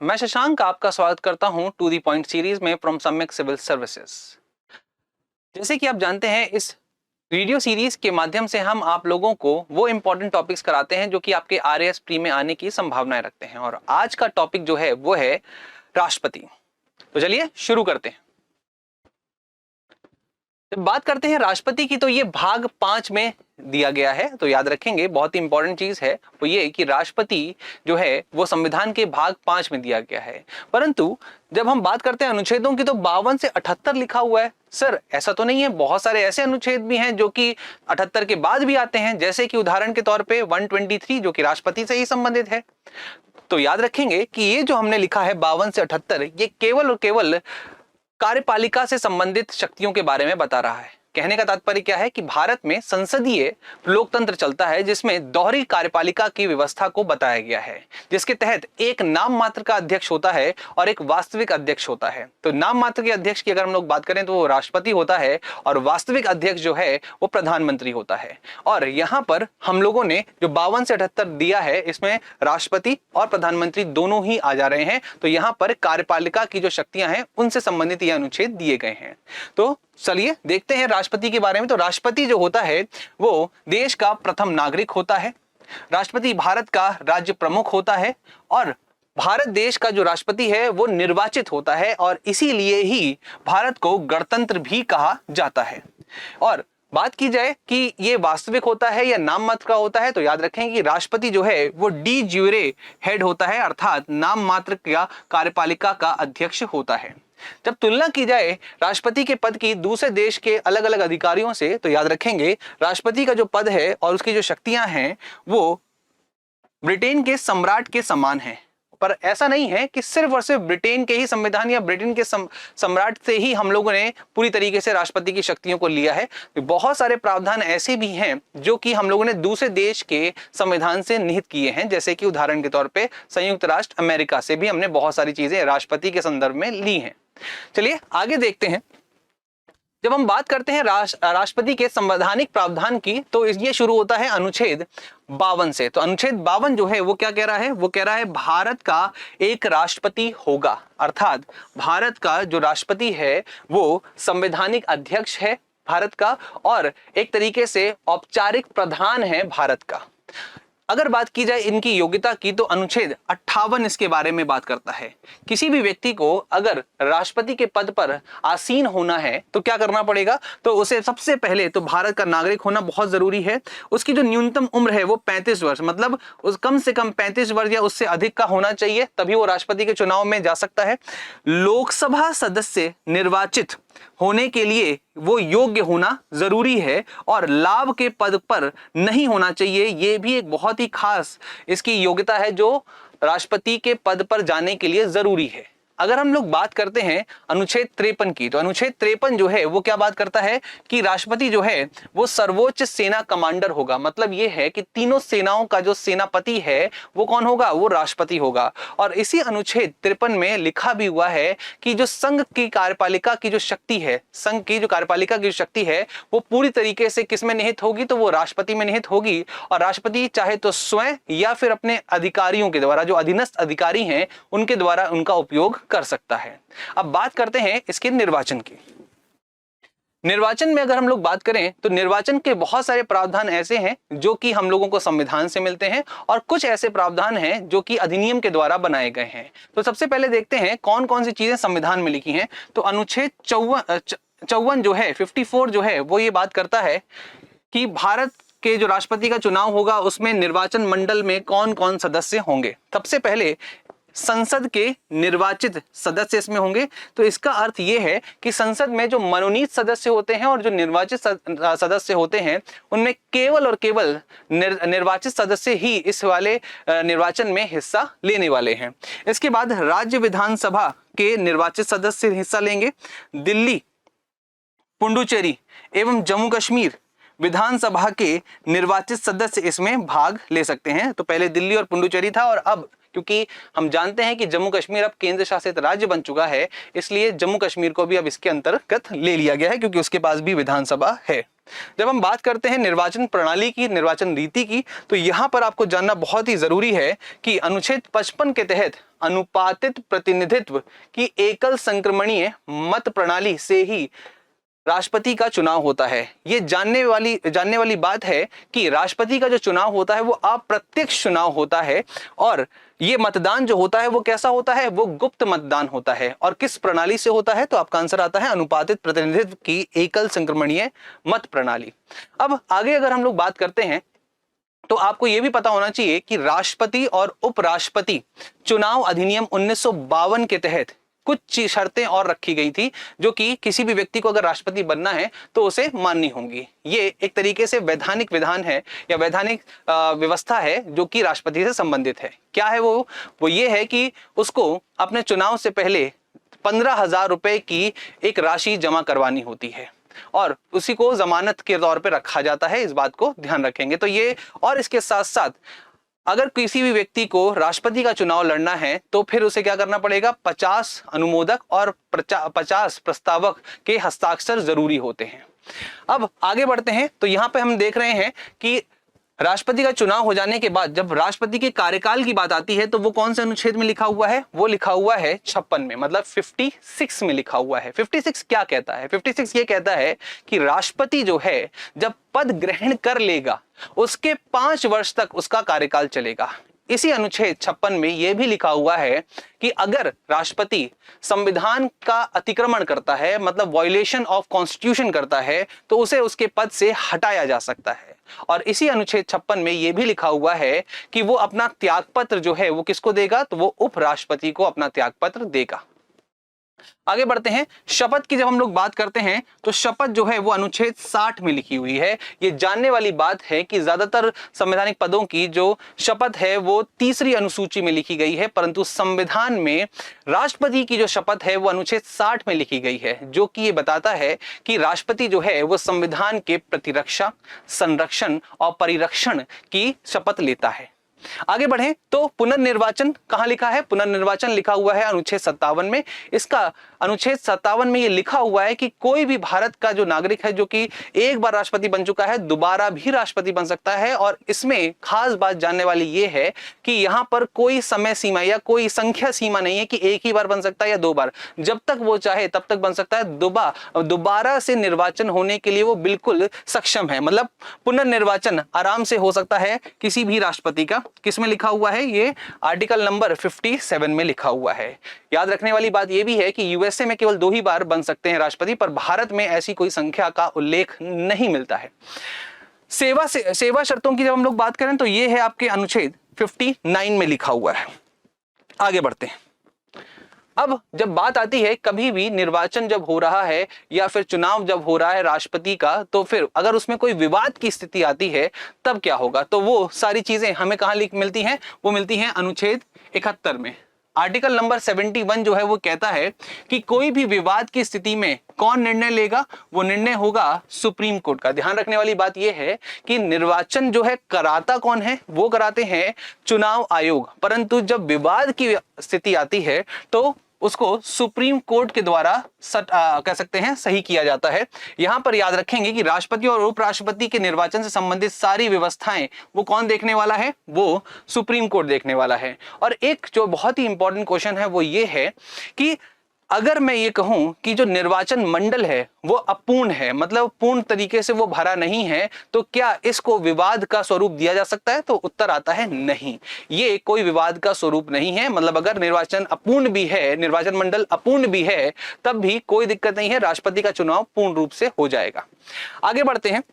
मैं शशांक आपका स्वागत करता हूं टू दी पॉइंट सीरीज में फ्रॉम सम्यक सिविल सर्विसेज। जैसे कि आप जानते हैं, इस वीडियो सीरीज के माध्यम से हम आप लोगों को वो इंपॉर्टेंट टॉपिक्स कराते हैं जो कि आपके आरएएस प्री में आने की संभावनाएं रखते हैं। और आज का टॉपिक जो है वो है राष्ट्रपति। तो चलिए शुरू करते हैं। जब बात करते हैं राष्ट्रपति की तो ये भाग 5 में दिया गया है। तो याद रखेंगे, बहुत ही इंपॉर्टेंट चीज है वो ये कि राष्ट्रपति जो है वो संविधान के भाग 5 में दिया गया है। परंतु जब हम बात करते हैं अनुच्छेदों की तो 52 से 78 लिखा हुआ है। सर ऐसा तो नहीं है, बहुत सारे ऐसे अनुच्छेद भी हैं जो कि 78 के बाद भी आते हैं, जैसे कि उदाहरण के तौर पे 123 जो कि राष्ट्रपति से ही संबंधित है। तो याद रखेंगे कि ये जो हमने लिखा है 52 से 78, ये केवल और केवल कार्यपालिका से संबंधित शक्तियों के बारे में बता रहा है। कहने का तात्पर्य क्या है कि भारत में संसदीय लोकतंत्र चलता है जिसमें दोहरी कार्यपालिका की व्यवस्था को बताया गया है, जिसके तहत एक नाम मात्र का अध्यक्ष होता है और एक वास्तविक अध्यक्ष होता है। तो नाम मात्र के अध्यक्ष की अगर हम लोग बात करें तो वो राष्ट्रपति होता है और वास्तविक अध्यक्ष जो है वो प्रधानमंत्री होता है। और यहाँ पर हम लोगों ने जो 52 से 78 दिया है, इसमें राष्ट्रपति और प्रधानमंत्री दोनों ही आ जा रहे हैं। तो यहाँ पर कार्यपालिका की जो शक्तियां हैं उनसे संबंधित ये अनुच्छेद दिए गए हैं। तो चलिए देखते हैं राष्ट्रपति के बारे में। तो राष्ट्रपति जो होता है वो देश का प्रथम नागरिक होता है। राष्ट्रपति भारत का राज्य प्रमुख होता है और भारत देश का जो राष्ट्रपति है वो निर्वाचित होता है और इसीलिए ही भारत को गणतंत्र भी कहा जाता है। और बात की जाए कि ये वास्तविक होता है या नाम मात्र का होता है, तो याद रखें कि राष्ट्रपति जो है वो डी ज्यूरे हेड होता है, अर्थात नाम मात्र का कार्यपालिका का अध्यक्ष होता है। जब तुलना की जाए राष्ट्रपति के पद की दूसरे देश के अलग अलग अधिकारियों से, तो याद रखेंगे राष्ट्रपति का जो पद है और उसकी जो शक्तियां हैं वो ब्रिटेन के सम्राट के समान है। पर ऐसा नहीं है कि सिर्फ और सिर्फ ब्रिटेन के ही संविधान या ब्रिटेन के सम्राट से ही हम लोगों ने पूरी तरीके से राष्ट्रपति की शक्तियों को लिया है। बहुत सारे प्रावधान ऐसे भी हैं जो कि हम लोगों ने दूसरे देश के संविधान से निहित किए हैं, जैसे कि उदाहरण के तौर पे संयुक्त राष्ट्र अमेरिका से भी हमने बहुत सारी चीजें राष्ट्रपति के संदर्भ में ली हैं। चलिए आगे देखते हैं। जब हम बात करते हैं राष्ट्रपति के संवैधानिक प्रावधान की, तो ये शुरू होता है अनुच्छेद 52 से। तो अनुच्छेद 52 जो है वो क्या कह रहा है? वो कह रहा है भारत का एक राष्ट्रपति होगा, अर्थात भारत का जो राष्ट्रपति है वो संवैधानिक अध्यक्ष है भारत का और एक तरीके से औपचारिक प्रधान है भारत का। अगर बात की जाए इनकी योग्यता की तो अनुच्छेद 58 इसके बारे में बात करता है। किसी भी व्यक्ति को अगर राष्ट्रपति के पद पर आसीन होना है तो क्या करना पड़ेगा? तो उसे सबसे पहले तो भारत का नागरिक होना बहुत जरूरी है। उसकी जो न्यूनतम उम्र है वो 35 वर्ष, मतलब उस कम से कम 35 वर्ष या उससे अधिक का होना चाहिए, तभी वो राष्ट्रपति के चुनाव में जा सकता है। लोकसभा सदस्य निर्वाचित होने के लिए वो योग्य होना जरूरी है और लाभ के पद पर नहीं होना चाहिए। ये भी एक बहुत ही खास इसकी योग्यता है जो राष्ट्रपति के पद पर जाने के लिए जरूरी है। अगर हम लोग बात करते हैं अनुच्छेद 53 की, तो अनुच्छेद 53 जो है वो क्या बात करता है कि राष्ट्रपति जो है वो सर्वोच्च सेना कमांडर होगा। मतलब ये है कि तीनों सेनाओं का जो सेनापति है वो कौन होगा? वो राष्ट्रपति होगा। और इसी अनुच्छेद 53 में लिखा भी हुआ है कि जो संघ की कार्यपालिका की जो शक्ति है, संघ की जो कार्यपालिका की जो शक्ति है वो पूरी तरीके से किस में निहित होगी? तो वो राष्ट्रपति में निहित होगी। और राष्ट्रपति चाहे तो स्वयं या फिर अपने अधिकारियों के द्वारा, जो अधीनस्थ अधिकारी हैं उनके द्वारा उनका उपयोग कर सकता है। अब बात करते हैं इसके निर्वाचन की। निर्वाचन में अगर हम लोग बात करें तो निर्वाचन के बहुत सारे प्रावधान ऐसे हैं जो कि हम लोगों को संविधान से मिलते हैं और कुछ ऐसे प्रावधान हैं जो कि अधिनियम के द्वारा बनाए गए हैं। तो सबसे पहले देखते हैं कौन कौन सी चीजें संविधान में लिखी हैं। तो अनुच्छेद 54 जो है 54 जो है वो ये बात करता है कि भारत के जो राष्ट्रपति का चुनाव होगा उसमें निर्वाचन मंडल में कौन कौन सदस्य होंगे। सबसे पहले संसद के निर्वाचित सदस्य इसमें होंगे। तो इसका अर्थ यह है कि संसद में जो मनोनीत सदस्य होते हैं और जो निर्वाचित सदस्य होते हैं उनमें केवल और केवल निर्वाचित सदस्य ही इस वाले निर्वाचन में हिस्सा लेने वाले हैं। इसके बाद राज्य विधानसभा के निर्वाचित सदस्य हिस्सा लेंगे। दिल्ली, पुडुचेरी एवं जम्मू कश्मीर विधानसभा के निर्वाचित सदस्य इसमें भाग ले सकते हैं। तो पहले दिल्ली और पुडुचेरी था और अब क्योंकि हम जानते हैं कि जम्मू कश्मीर अब केंद्र शासित राज्य बन चुका है, इसलिए जम्मू कश्मीर को भी अब इसके अंतर्गत ले लिया गया है क्योंकि उसके पास भी विधानसभा है। जब हम बात करते हैं निर्वाचन प्रणाली की, निर्वाचन रीति की, तो यहां पर आपको जानना बहुत ही जरूरी है कि अनुच्छेद 55 के तहत अनुपातित प्रतिनिधित्व की एकल संक्रमणीय मत प्रणाली से ही राष्ट्रपति का चुनाव होता है। ये जानने वाली बात है कि राष्ट्रपति का जो चुनाव होता है वो अप्रत्यक्ष चुनाव होता है, और ये मतदान जो होता है वो कैसा होता है, वो गुप्त मतदान होता है। और किस प्रणाली से होता है, तो आपका आंसर आता है अनुपातित प्रतिनिधित्व की एकल संक्रमणीय मत प्रणाली। अब आगे अगर हम लोग बात करते हैं तो आपको यह भी पता होना चाहिए कि राष्ट्रपति और उपराष्ट्रपति चुनाव अधिनियम 1952 के तहत कुछ शर्तें और रखी गई थी, जो कि किसी भी व्यक्ति को अगर राष्ट्रपति बनना है तो उसे माननी होंगी। ये एक तरीके से वैधानिक विधान है या वैधानिक व्यवस्था है जो कि राष्ट्रपति से संबंधित है। क्या है वो ये है कि उसको अपने चुनाव से पहले 15,000 रुपए की एक राशि जमा करवानी होती है और उसी को जमानत के तौर पे रखा जाता है। इस बात को ध्यान रखेंगे तो ये, और इसके साथ साथ अगर किसी भी व्यक्ति को राष्ट्रपति का चुनाव लड़ना है तो फिर उसे क्या करना पड़ेगा, 50 अनुमोदक और 50 प्रस्तावक के हस्ताक्षर जरूरी होते हैं। अब आगे बढ़ते हैं तो यहाँ पे हम देख रहे हैं कि राष्ट्रपति का चुनाव हो जाने के बाद जब राष्ट्रपति के कार्यकाल की बात आती है तो वो कौन से अनुच्छेद में लिखा हुआ है, वो लिखा हुआ है 56 में, मतलब 56 में लिखा हुआ है। 56 क्या कहता है, 56 ये कहता है कि राष्ट्रपति जो है जब पद ग्रहण कर लेगा उसके 5 वर्ष तक उसका कार्यकाल चलेगा। इसी अनुच्छेद 56 में यह भी लिखा हुआ है कि अगर राष्ट्रपति संविधान का अतिक्रमण करता है, मतलब वायलेशन ऑफ कॉन्स्टिट्यूशन करता है, तो उसे उसके पद से हटाया जा सकता है। और इसी अनुच्छेद 56 में यह भी लिखा हुआ है कि वो अपना त्यागपत्र जो है वो किसको देगा, तो वो उपराष्ट्रपति को अपना त्यागपत्र देगा। आगे बढ़ते हैं, शपथ की जब हम लोग बात करते हैं तो शपथ जो है वो अनुच्छेद 60 में लिखी हुई है। ये जानने वाली बात है कि ज्यादातर संवैधानिक पदों की जो शपथ है वो तीसरी अनुसूची में लिखी गई है, परंतु संविधान में राष्ट्रपति की जो शपथ है वो अनुच्छेद 60 में लिखी गई है, जो कि ये बताता है कि राष्ट्रपति जो है वो संविधान के प्रतिरक्षा, संरक्षण और परिरक्षण की शपथ लेता है। आगे बढ़े तो पुनर्निर्वाचन कहां लिखा है, पुनर्निर्वाचन लिखा हुआ है अनुच्छेद 57 में। इसका अनुच्छेद 57 में यह लिखा हुआ है कि कोई भी भारत का जो नागरिक है जो कि एक बार राष्ट्रपति बन चुका है दोबारा भी राष्ट्रपति बन सकता है। और इसमें खास बात जानने वाली यह है कि यहां पर कोई समय सीमा या कोई संख्या सीमा नहीं है कि एक ही बार बन सकता है या 2 बार, जब तक वो चाहे तब तक बन सकता है। दोबारा से निर्वाचन होने के लिए वो बिल्कुल सक्षम है, मतलब पुनर्निर्वाचन आराम से हो सकता है किसी भी राष्ट्रपति का। किसमें लिखा हुआ है, ये आर्टिकल नंबर 57 में लिखा हुआ है। याद रखने वाली बात यह भी है कि यूएसए में केवल 2 ही बार बन सकते हैं राष्ट्रपति, पर भारत में ऐसी कोई संख्या का उल्लेख नहीं मिलता है। सेवा शर्तों की जब हम लोग बात करें तो ये है आपके अनुच्छेद 59 में लिखा हुआ है। आगे बढ़ते हैं। अब जब बात आती है कभी भी निर्वाचन जब हो रहा है या फिर चुनाव जब हो रहा है राष्ट्रपति का, तो फिर अगर उसमें कोई विवाद की स्थिति आती है तब क्या होगा, तो वो सारी चीजें हमें कहां मिलती हैं, वो मिलती हैं अनुच्छेद 71 में। आर्टिकल नंबर 71 जो है वो कहता है कि कोई भी विवाद की स्थिति में कौन निर्णय लेगा, वो निर्णय होगा सुप्रीम कोर्ट का। ध्यान रखने वाली बात यह है कि निर्वाचन जो है कराता कौन है, वो कराते हैं चुनाव आयोग, परंतु जब विवाद की स्थिति आती है तो उसको सुप्रीम कोर्ट के द्वारा कह सकते हैं सही किया जाता है। यहां पर याद रखेंगे कि राष्ट्रपति और उपराष्ट्रपति के निर्वाचन से संबंधित सारी व्यवस्थाएं वो कौन देखने वाला है, वो सुप्रीम कोर्ट देखने वाला है। और एक जो बहुत ही इंपॉर्टेंट क्वेश्चन है वो ये है कि अगर मैं ये कहूं कि जो निर्वाचन मंडल है वो अपूर्ण है, मतलब पूर्ण तरीके से वो भरा नहीं है, तो क्या इसको विवाद का स्वरूप दिया जा सकता है, तो उत्तर आता है नहीं, ये कोई विवाद का स्वरूप नहीं है। मतलब अगर निर्वाचन अपूर्ण भी है, निर्वाचन मंडल अपूर्ण भी है, तब भी कोई दिक्कत नहीं है, राष्ट्रपति का चुनाव पूर्ण रूप से हो जाएगा। आगे बढ़ते हैं।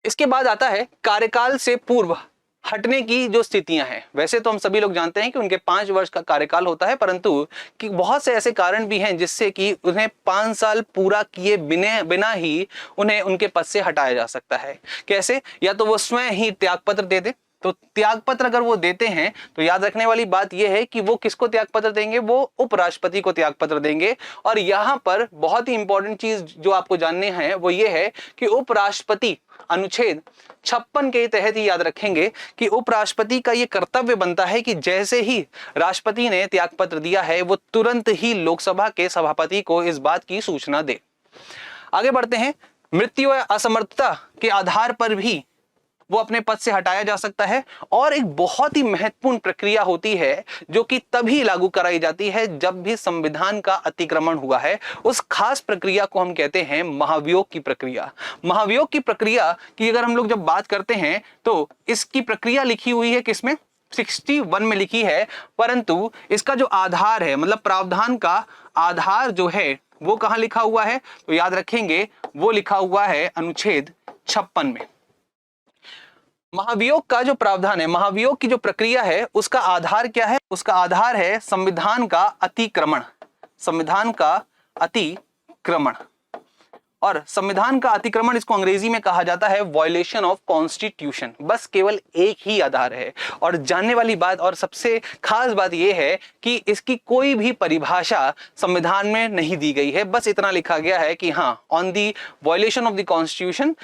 इसके बाद आता है कार्यकाल से पूर्व हटने की जो स्थितियां हैं। वैसे तो हम सभी लोग जानते हैं कि उनके 5 वर्ष का कार्यकाल होता है, परंतु कि बहुत से ऐसे कारण भी हैं जिससे कि उन्हें 5 साल पूरा किए बिना ही उन्हें उनके पद से हटाया जा सकता है। कैसे, या तो वो स्वयं ही त्यागपत्र दे दे, तो त्यागपत्र अगर वो देते हैं तो याद रखने वाली बात यह है कि वो किसको त्यागपत्र देंगे, वो उपराष्ट्रपति को त्यागपत्र देंगे। और यहां पर बहुत ही इंपॉर्टेंट चीज जो आपको जाननी है वो ये है कि उपराष्ट्रपति अनुच्छेद 56 के तहत ही याद रखेंगे कि उपराष्ट्रपति का ये कर्तव्य बनता है कि जैसे ही राष्ट्रपति ने त्यागपत्र दिया है वो तुरंत ही लोकसभा के सभापति को इस बात की सूचना दे। आगे बढ़ते हैं। मृत्यु या असमर्थता के आधार पर भी वो अपने पद से हटाया जा सकता है। और एक बहुत ही महत्वपूर्ण प्रक्रिया होती है जो कि तभी लागू कराई जाती है जब भी संविधान का अतिक्रमण हुआ है। उस खास प्रक्रिया को हम कहते हैं महाभियोग की प्रक्रिया। महाभियोग की प्रक्रिया की अगर हम लोग जब बात करते हैं तो इसकी प्रक्रिया लिखी हुई है किसमें, 61 में लिखी है, परंतु इसका जो आधार है मतलब प्रावधान का आधार जो है वो कहां लिखा हुआ है, तो याद रखेंगे वो लिखा हुआ है अनुच्छेद 56 में। महाभियोग का जो प्रावधान है, महाभियोग की जो प्रक्रिया है उसका आधार क्या है, उसका आधार है संविधान का अतिक्रमण, संविधान का अतिक्रमण। और संविधान का अतिक्रमण इसको अंग्रेजी में कहा जाता है वायलेशन ऑफ कॉन्स्टिट्यूशन। बस केवल एक ही आधार है। और जानने वाली बात और सबसे खास बात यह है कि इसकी कोई भी परिभाषा संविधान में नहीं दी गई है। बस इतना लिखा गया है कि हाँ, on the violation of the constitution,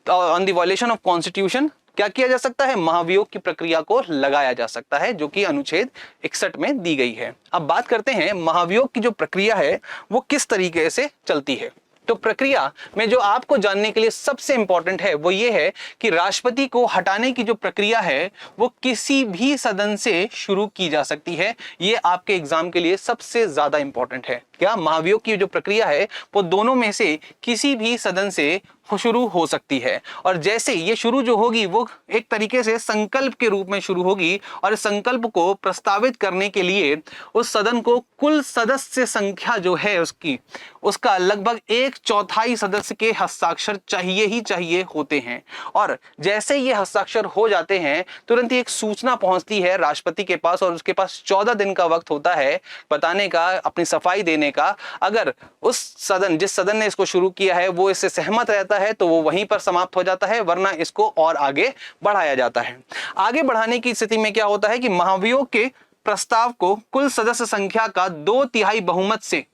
on the violation of constitution क्या किया जा सकता है, महाभियोग की प्रक्रिया को लगाया जा सकता है, जो कि अनुच्छेद 61 में दी गई है। अब बात करते हैं महाभियोग की जो प्रक्रिया है वो किस तरीके से चलती है। तो प्रक्रिया में जो आपको जानने के लिए सबसे इंपॉर्टेंट है वो ये है कि राष्ट्रपति को हटाने की जो प्रक्रिया है वो किसी भी सदन से शुरू की जा सकती है। ये आपके एग्जाम के लिए सबसे ज्यादा इंपॉर्टेंट है। क्या महाभियोग की जो प्रक्रिया है वो दोनों में से किसी भी सदन से शुरू हो सकती है। और जैसे ये शुरू जो होगी वो एक तरीके से संकल्प के रूप में शुरू होगी और इस संकल्प को प्रस्तावित करने के लिए उस सदन को कुल सदस्य संख्या जो है उसका लगभग 1/4 सदस्य के हस्ताक्षर चाहिए ही चाहिए होते हैं। और जैसे ये हस्ताक्षर हो जाते हैं तुरंत ही एक सूचना पहुंचती है राष्ट्रपति के पास और उसके पास 14 दिन का वक्त होता है बताने का, अपनी सफाई देने का। अगर उस सदन, जिस सदन ने इसको शुरू किया है, वो इससे सहमत रहता है तो वो वहीं पर समाप्त हो जाता है, वरना इसको और आगे बढ़ाया जाता है। आगे बढ़ाने की स्थिति में क्या होता है कि महाभियोग के प्रस्ताव को कुल सदस्य संख्या का 2/3 बहुमत से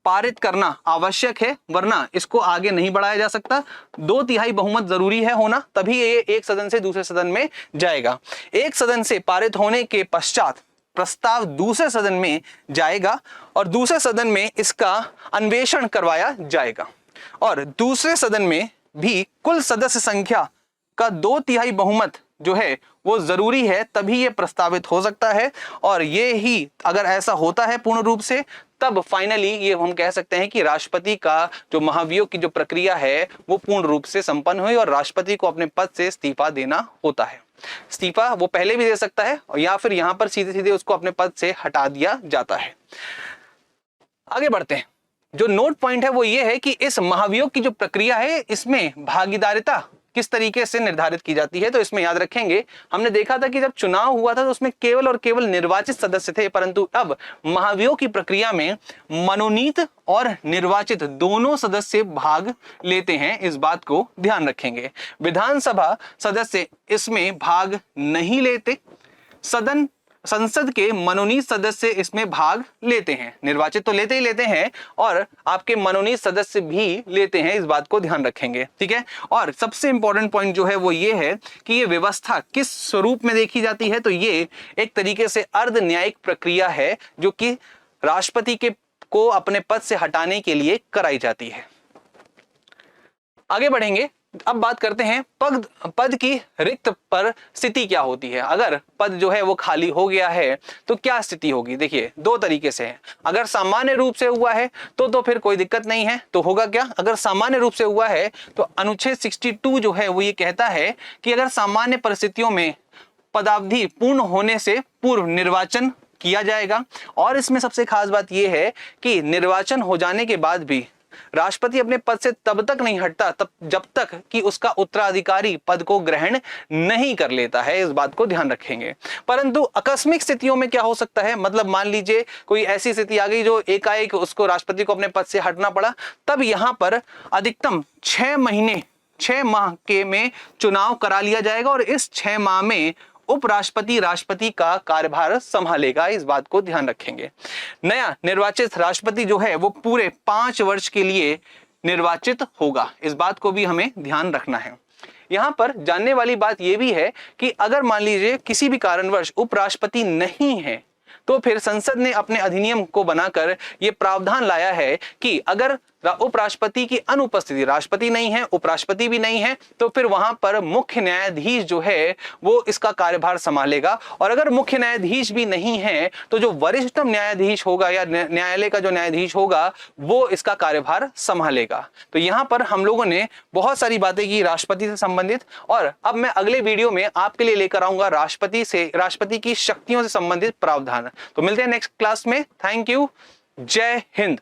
पारित करना आवश्यक है, वरना इसको आगे नहीं बढ़ाया जा सकता। 2/3 बहुमत जरूरी है होना, तभी ये एक सदन से दूसरे सदन में जाएगा। एक सदन से पारित होने के पश्चात प्रस्ताव दूसरे सदन में जाएगा और दूसरे सदन में इसका अन्वेषण करवाया जाएगा और दूसरे सदन में भी कुल सदस्य संख्या का 2/3 बहुमत जो है वो जरूरी है, तभी ये प्रस्तावित हो सकता है। और ये ही अगर ऐसा होता है पूर्ण रूप से, तब फाइनली ये हम कह सकते हैं कि राष्ट्रपति का जो महाभियोग की जो प्रक्रिया है वो पूर्ण रूप से संपन्न हुई और राष्ट्रपति को अपने पद से इस्तीफा देना होता है। इस्तीफा वो पहले भी दे सकता है और या फिर यहां पर सीधे सीधे उसको अपने पद से हटा दिया जाता है। आगे बढ़ते हैं। जो नोट पॉइंट है वो ये है कि इस महाभियोग की जो प्रक्रिया है इसमें भागीदारिता किस तरीके से निर्धारित की जाती है। तो इसमें याद रखेंगे, हमने देखा था कि जब चुनाव हुआ था तो उसमें केवल और केवल निर्वाचित सदस्य थे, परंतु अब महाभियोग की प्रक्रिया में मनोनीत और निर्वाचित दोनों सदस्य भाग लेते हैं। इस बात को ध्यान रखेंगे। विधानसभा सदस्य इसमें भाग नहीं लेते, संसद के मनोनीत सदस्य इसमें भाग लेते हैं। निर्वाचित तो लेते ही लेते हैं और आपके मनोनीत सदस्य भी लेते हैं, इस बात को ध्यान रखेंगे। ठीक है। और सबसे इंपॉर्टेंट पॉइंट जो है वो ये है कि ये व्यवस्था किस स्वरूप में देखी जाती है। तो ये एक तरीके से अर्ध न्यायिक प्रक्रिया है जो कि राष्ट्रपति को अपने पद से हटाने के लिए कराई जाती है। आगे बढ़ेंगे। अब बात करते हैं पद की रिक्त पर स्थिति क्या होती है। अगर पद जो है वो खाली हो गया है तो क्या स्थिति होगी। देखिए, दो तरीके से है। अगर सामान्य रूप से हुआ है तो फिर कोई दिक्कत नहीं है। तो होगा क्या, अगर सामान्य रूप से हुआ है तो अनुच्छेद 62 जो है वो ये कहता है कि अगर सामान्य परिस्थितियों में पदावधि पूर्ण होने से पूर्व निर्वाचन किया जाएगा। और इसमें सबसे खास बात यह है कि निर्वाचन हो जाने के बाद भी राष्ट्रपति अपने पद से तब तक नहीं हटता तब जब तक कि उसका उत्तराधिकारी पद को ग्रहण नहीं कर लेता है। इस बात को ध्यान रखेंगे। परंतु आकस्मिक स्थितियों में क्या हो सकता है, मतलब मान लीजिए कोई ऐसी स्थिति आ गई जो एकाएक उसको राष्ट्रपति को अपने पद से हटना पड़ा, तब यहां पर अधिकतम 6 माह के में चुनाव करा लिया जाएगा और इस 6 माह में उपराष्ट्रपति राष्ट्रपति का कार्यभार संभालेगा। इस बात को ध्यान रखेंगे। नया निर्वाचित राष्ट्रपति जो है वो पूरे 5 वर्ष के लिए निर्वाचित होगा। इस बात को भी हमें ध्यान रखना है। यहां पर जानने वाली बात यह भी है कि अगर मान लीजिए किसी भी कारणवश उपराष्ट्रपति नहीं है तो फिर संसद ने अपने अधिनियम को बनाकर यह प्रावधान लाया है कि अगर उपराष्ट्रपति की अनुपस्थिति, राष्ट्रपति नहीं है, उपराष्ट्रपति भी नहीं है, तो फिर वहां पर मुख्य न्यायाधीश जो है वो इसका कार्यभार संभालेगा। और अगर मुख्य न्यायाधीश भी नहीं है तो जो वरिष्ठतम न्यायाधीश होगा या न्यायालय का जो न्यायाधीश होगा वो इसका कार्यभार संभालेगा। तो यहां पर हम लोगों ने बहुत सारी बातें की राष्ट्रपति से संबंधित, और अब मैं अगले वीडियो में आपके लिए लेकर आऊंगा राष्ट्रपति की शक्तियों से संबंधित प्रावधान। तो मिलते हैं नेक्स्ट क्लास में। Thank you. जय हिंद।